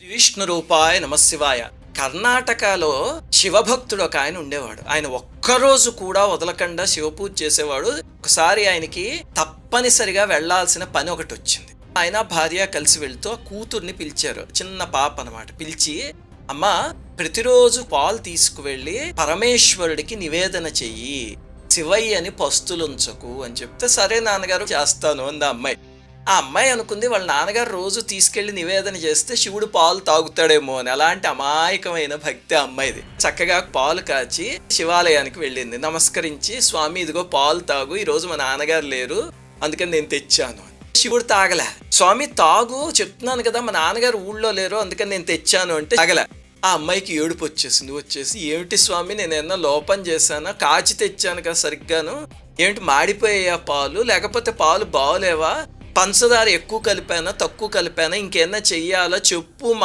విష్ణు రూపాయ నమశివాయ. కర్ణాటకలో శివభక్తుడు ఒక ఆయన ఉండేవాడు. ఆయన ఒక్కరోజు కూడా వదలకుండా శివపూజ చేసేవాడు. ఒకసారి ఆయనకి తప్పనిసరిగా వెళ్లాల్సిన పని ఒకటి వచ్చింది. ఆయన భార్య కలిసి వెళ్తూ ఆ కూతుర్ని పిలిచారు, చిన్న పాప అనమాట. పిలిచి, అమ్మా, ప్రతిరోజు పాలు తీసుకువెళ్ళి పరమేశ్వరుడికి నివేదన చెయ్యి, శివయ్యని పస్తులుంచకు అని చెప్తే, సరే నాన్నగారు చేస్తాను అంది ఆ అమ్మాయి. ఆ అమ్మాయి అనుకుంది వాళ్ళ నాన్నగారు రోజు తీసుకెళ్లి నివేదన చేస్తే శివుడు పాలు తాగుతాడేమో అని. అలాంటి అమాయకమైన భక్తి ఆ అమ్మాయిది. చక్కగా పాలు కాచి శివాలయానికి వెళ్ళింది. నమస్కరించి, స్వామి ఇదిగో పాలు తాగు, ఈ రోజు మా నాన్నగారు లేరు అందుకని నేను తెచ్చాను. శివుడు తాగలే. స్వామి తాగు, చెప్తున్నాను కదా మా నాన్నగారు ఊళ్ళో లేరు అందుకని నేను తెచ్చాను అంటే తాగలే. ఆ అమ్మాయికి ఏడుపు వచ్చేసి, ఏమిటి స్వామి, నేనేమన్నా లోపం చేశానా? కాచి తెచ్చాను కదా సరిగ్గాను, ఏమిటి మాడిపోయా పాలు, లేకపోతే పాలు బాగోలేవా, పంచదార ఎక్కువ కలిపానా తక్కువ కలిపానా, ఇంకేమన్నా చెయ్యాలా చెప్పు, మా